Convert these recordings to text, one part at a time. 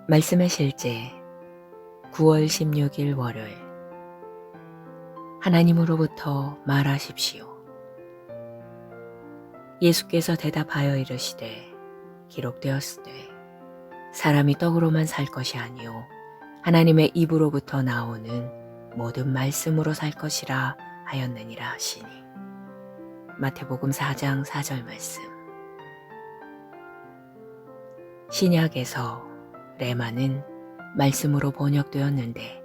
말씀의 실제 9월 16일 월요일. 하나님으로부터 말하십시오. 예수께서 대답하여 이르시되 기록되었으되 사람이 떡으로만 살 것이 아니요 하나님의 입으로부터 나오는 모든 말씀으로 살 것이라 하였느니라 하시니. 마태복음 4장 4절 말씀. 신약에서 레마는 말씀으로 번역되었는데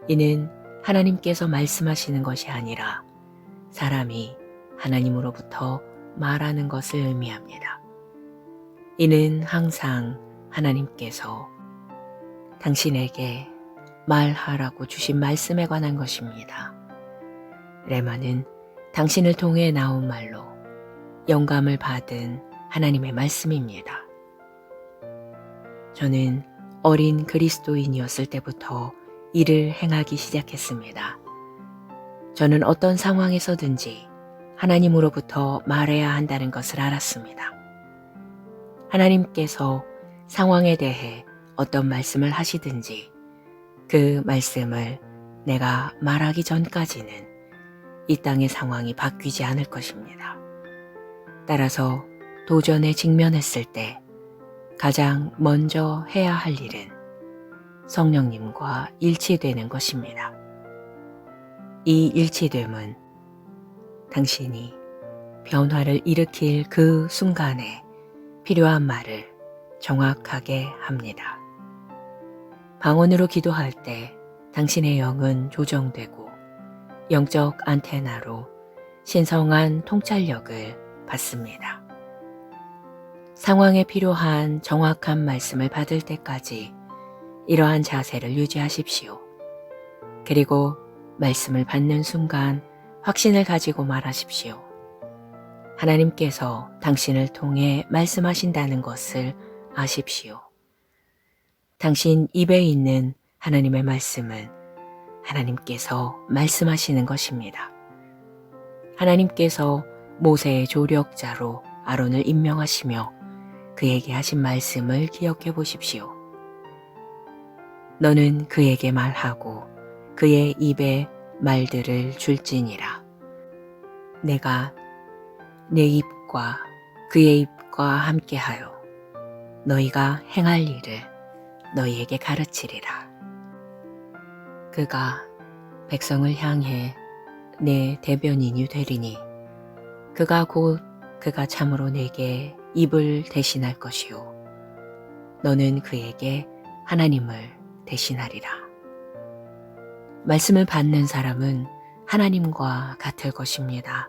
이는 하나님께서 말씀하시는 것이 아니라 사람이 하나님으로부터 말하는 것을 의미합니다. 이는 항상 하나님께서 당신에게 말하라고 주신 말씀에 관한 것입니다. 레마는 당신을 통해 나온 말로 영감을 받은 하나님의 말씀입니다. 저는 어린 그리스도인이었을 때부터 이를 행하기 시작했습니다. 저는 어떤 상황에서든지 하나님으로부터 말해야 한다는 것을 알았습니다. 하나님께서 상황에 대해 어떤 말씀을 하시든지 그 말씀을 내가 말하기 전까지는 이 땅의 상황이 바뀌지 않을 것입니다. 따라서 도전에 직면했을 때 가장 먼저 해야 할 일은 성령님과 일치되는 것입니다. 이 일치됨은 당신이 변화를 일으킬 그 순간에 필요한 말을 정확하게 합니다. 방언으로 기도할 때 당신의 영은 조정되고 영적 안테나로 신성한 통찰력을 받습니다. 상황에 필요한 정확한 말씀을 받을 때까지 이러한 자세를 유지하십시오. 그리고 말씀을 받는 순간 확신을 가지고 말하십시오. 하나님께서 당신을 통해 말씀하신다는 것을 아십시오. 당신 입에 있는 하나님의 말씀은 하나님께서 말씀하시는 것입니다. 하나님께서 모세의 조력자로 아론을 임명하시며 그에게 하신 말씀을 기억해 보십시오. 너는 그에게 말하고 그의 입에 말들을 줄지니라. 내가 내 입과 그의 입과 함께하여 너희가 행할 일을 너희에게 가르치리라. 그가 백성을 향해 내 대변인이 되리니 그가 참으로 내게 입을 대신할 것이요 너는 그에게 하나님을 대신하리라. 말씀을 받는 사람은 하나님과 같을 것입니다.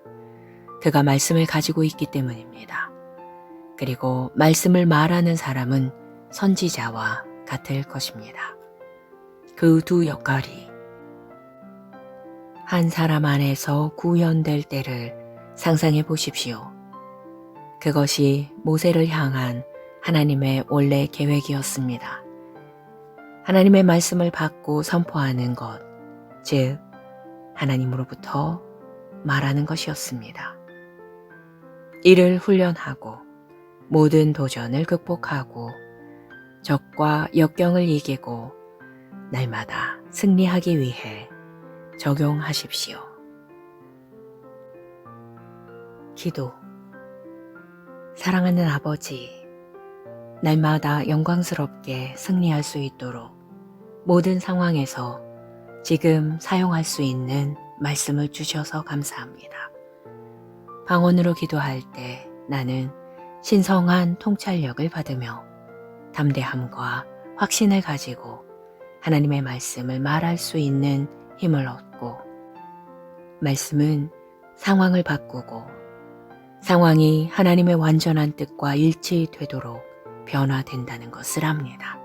그가 말씀을 가지고 있기 때문입니다. 그리고 말씀을 말하는 사람은 선지자와 같을 것입니다. 그 두 역할이 한 사람 안에서 구현될 때를 상상해 보십시오. 그것이 모세를 향한 하나님의 원래 계획이었습니다. 하나님의 말씀을 받고 선포하는 것, 즉 하나님으로부터 말하는 것이었습니다. 이를 훈련하고 모든 도전을 극복하고 적과 역경을 이기고 날마다 승리하기 위해 적용하십시오. 기도. 사랑하는 아버지, 날마다 영광스럽게 승리할 수 있도록 모든 상황에서 지금 사용할 수 있는 말씀을 주셔서 감사합니다. 방언으로 기도할 때 나는 신성한 통찰력을 받으며 담대함과 확신을 가지고 하나님의 말씀을 말할 수 있는 힘을 얻고, 말씀은 상황을 바꾸고 상황이 하나님의 완전한 뜻과 일치되도록 변화된다는 것을 압니다.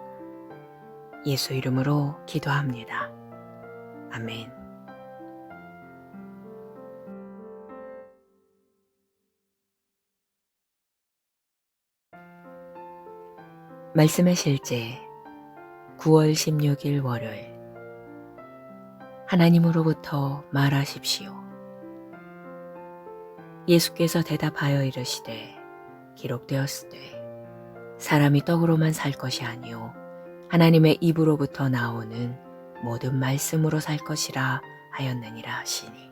예수 이름으로 기도합니다. 아멘. 말씀의 실제 9월 16일 월요일. 하나님으로부터 말하십시오. 예수께서 대답하여 이르시되 기록되었으되 사람이 떡으로만 살 것이 아니요 하나님의 입으로부터 나오는 모든 말씀으로 살 것이라 하였느니라 하시니.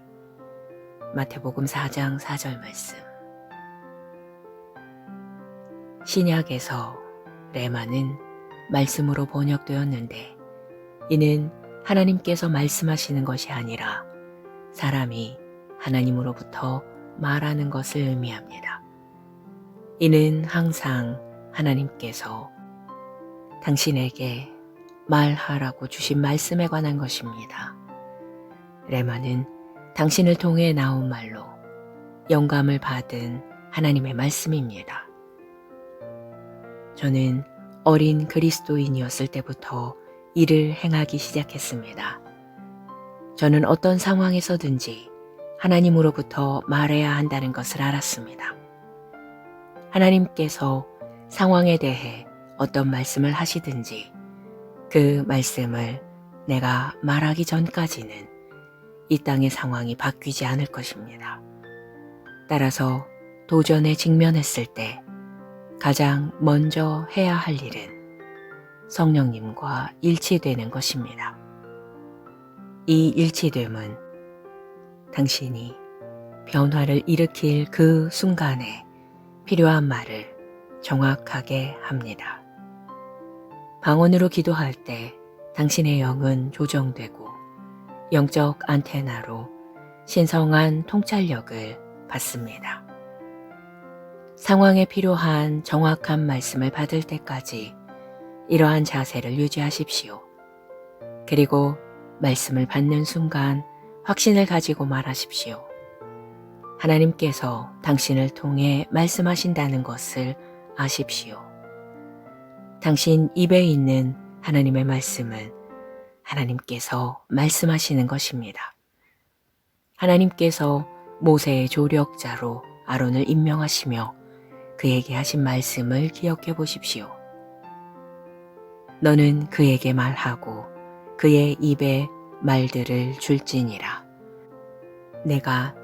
마태복음 4장 4절 말씀. 신약에서 레마는 말씀으로 번역되었는데 이는 하나님께서 말씀하시는 것이 아니라 사람이 하나님으로부터 말하는 것을 의미합니다. 이는 항상 하나님께서 당신에게 말하라고 주신 말씀에 관한 것입니다. 레마는 당신을 통해 나온 말로 영감을 받은 하나님의 말씀입니다. 저는 어린 그리스도인이었을 때부터 일을 행하기 시작했습니다. 저는 어떤 상황에서든지 하나님으로부터 말해야 한다는 것을 알았습니다. 하나님께서 상황에 대해 어떤 말씀을 하시든지 그 말씀을 내가 말하기 전까지는 이 땅의 상황이 바뀌지 않을 것입니다. 따라서 도전에 직면했을 때 가장 먼저 해야 할 일은 성령님과 일치되는 것입니다. 이 일치됨은 당신이 변화를 일으킬 그 순간에 필요한 말을 정확하게 합니다. 방언으로 기도할 때 당신의 영은 조정되고 영적 안테나로 신성한 통찰력을 받습니다. 상황에 필요한 정확한 말씀을 받을 때까지 이러한 자세를 유지하십시오. 그리고 말씀을 받는 순간 확신을 가지고 말하십시오. 하나님께서 당신을 통해 말씀하신다는 것을 아십시오. 당신 입에 있는 하나님의 말씀은 하나님께서 말씀하시는 것입니다. 하나님께서 모세의 조력자로 아론을 임명하시며 그에게 하신 말씀을 기억해 보십시오. 너는 그에게 말하고 그의 입에 말들을 줄지니라. 내가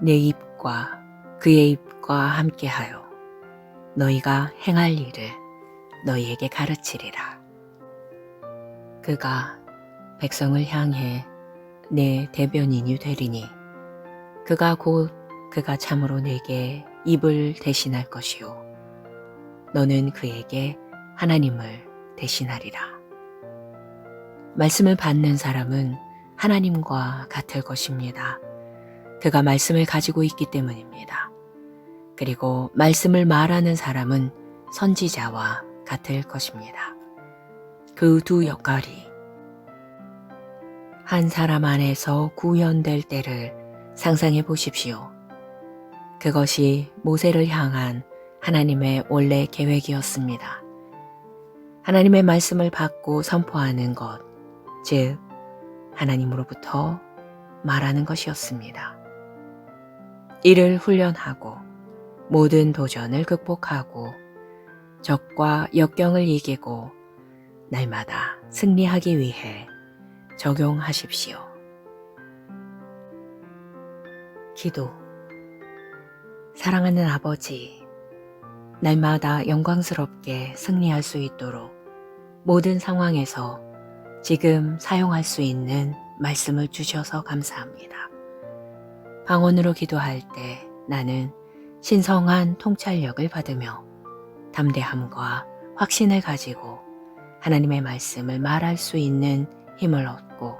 내 입과 그의 입과 함께하여 너희가 행할 일을 너희에게 가르치리라. 그가 백성을 향해 내 대변인이 되리니 그가 참으로 내게 입을 대신할 것이요 너는 그에게 하나님을 대신하리라. 말씀을 받는 사람은 하나님과 같을 것입니다. 그가 말씀을 가지고 있기 때문입니다. 그리고 말씀을 말하는 사람은 선지자와 같을 것입니다. 그 두 역할이 한 사람 안에서 구현될 때를 상상해 보십시오. 그것이 모세를 향한 하나님의 원래 계획이었습니다. 하나님의 말씀을 받고 선포하는 것, 즉 하나님으로부터 말하는 것이었습니다. 이를 훈련하고 모든 도전을 극복하고 적과 역경을 이기고 날마다 승리하기 위해 적용하십시오. 기도. 사랑하는 아버지, 날마다 영광스럽게 승리할 수 있도록 모든 상황에서 지금 사용할 수 있는 말씀을 주셔서 감사합니다. 방언으로 기도할 때 나는 신성한 통찰력을 받으며 담대함과 확신을 가지고 하나님의 말씀을 말할 수 있는 힘을 얻고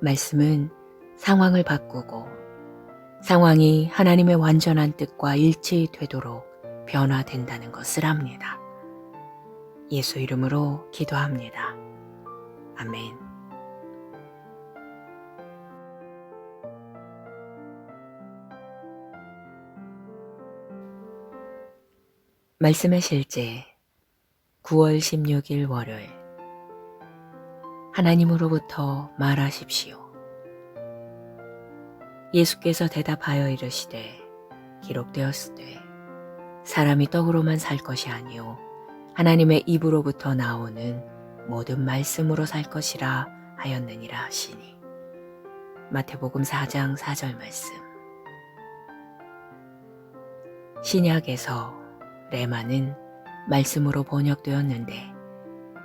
말씀은 상황을 바꾸고 상황이 하나님의 완전한 뜻과 일치되도록 변화된다는 것을 압니다. 예수 이름으로 기도합니다. 아멘. 말씀의 실제 9월 16일 월요일. 하나님으로부터 말하십시오. 예수께서 대답하여 이르시되 기록되었으되 사람이 떡으로만 살 것이 아니요 하나님의 입으로부터 나오는 모든 말씀으로 살 것이라 하였느니라 하시니. 마태복음 4장 4절 말씀. 신약에서 레마는 말씀으로 번역되었는데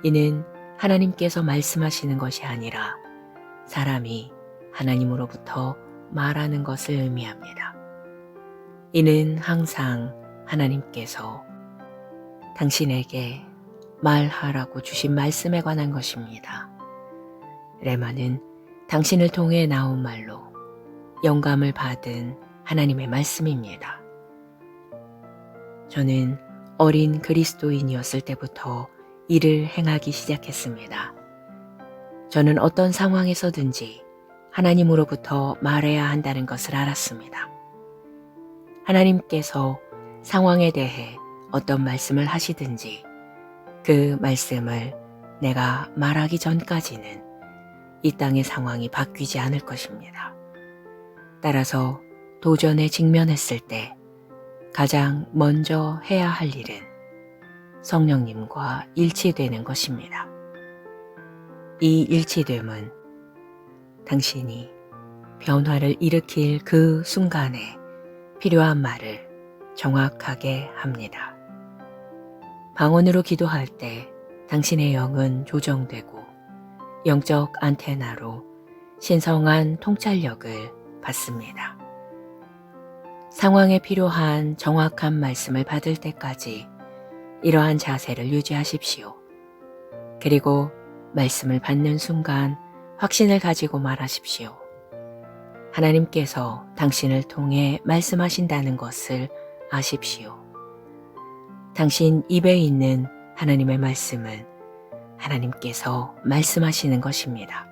이는 하나님께서 말씀하시는 것이 아니라 사람이 하나님으로부터 말하는 것을 의미합니다. 이는 항상 하나님께서 당신에게 말하라고 주신 말씀에 관한 것입니다. 레마는 당신을 통해 나온 말로 영감을 받은 하나님의 말씀입니다. 저는 어린 그리스도인이었을 때부터 일을 행하기 시작했습니다. 저는 어떤 상황에서든지 하나님으로부터 말해야 한다는 것을 알았습니다. 하나님께서 상황에 대해 어떤 말씀을 하시든지 그 말씀을 내가 말하기 전까지는 이 땅의 상황이 바뀌지 않을 것입니다. 따라서 도전에 직면했을 때 가장 먼저 해야 할 일은 성령님과 일치되는 것입니다. 이 일치됨은 당신이 변화를 일으킬 그 순간에 필요한 말을 정확하게 합니다. 방언으로 기도할 때 당신의 영은 조정되고 영적 안테나로 신성한 통찰력을 받습니다. 상황에 필요한 정확한 말씀을 받을 때까지 이러한 자세를 유지하십시오. 그리고 말씀을 받는 순간 확신을 가지고 말하십시오. 하나님께서 당신을 통해 말씀하신다는 것을 아십시오. 당신 입에 있는 하나님의 말씀은 하나님께서 말씀하시는 것입니다.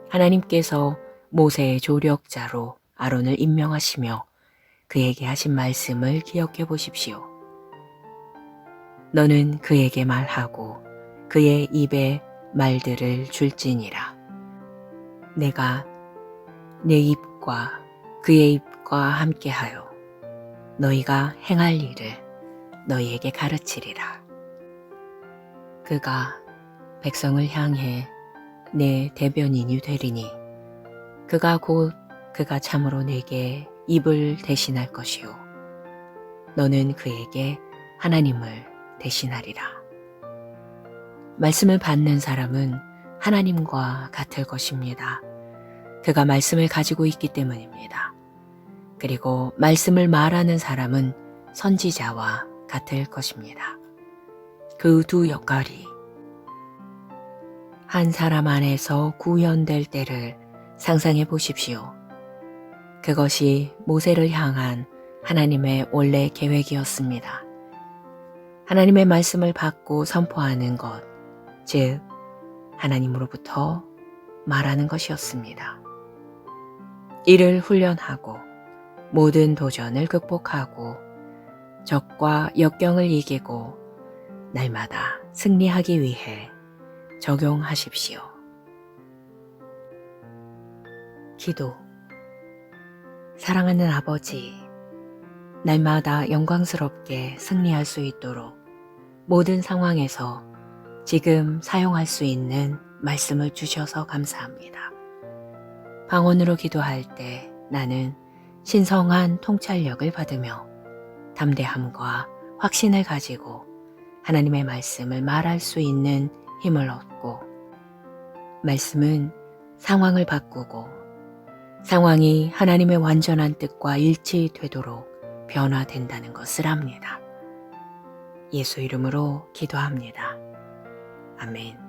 하나님께서 모세의 조력자로 아론을 임명하시며 그에게 하신 말씀을 기억해 보십시오. 너는 그에게 말하고 그의 입에 말들을 줄지니라. 내가 내 입과 그의 입과 함께하여 너희가 행할 일을 너희에게 가르치리라. 그가 백성을 향해 내 대변인이 되리니 그가 참으로 내게 입을 대신할 것이요 너는 그에게 하나님을 대신하리라. 말씀을 받는 사람은 하나님과 같을 것입니다. 그가 말씀을 가지고 있기 때문입니다. 그리고 말씀을 말하는 사람은 선지자와 같을 것입니다. 그 두 역할이 한 사람 안에서 구현될 때를 상상해 보십시오. 그것이 모세를 향한 하나님의 원래 계획이었습니다. 하나님의 말씀을 받고 선포하는 것, 즉 하나님으로부터 말하는 것이었습니다. 이를 훈련하고 모든 도전을 극복하고 적과 역경을 이기고 날마다 승리하기 위해 적용하십시오. 기도. 사랑하는 아버지, 날마다 영광스럽게 승리할 수 있도록 모든 상황에서 지금 사용할 수 있는 말씀을 주셔서 감사합니다. 방언으로 기도할 때 나는 신성한 통찰력을 받으며 담대함과 확신을 가지고 하나님의 말씀을 말할 수 있는 힘을 얻고 말씀은 상황을 바꾸고 상황이 하나님의 완전한 뜻과 일치되도록 변화된다는 것을 압니다. 예수 이름으로 기도합니다. 아멘.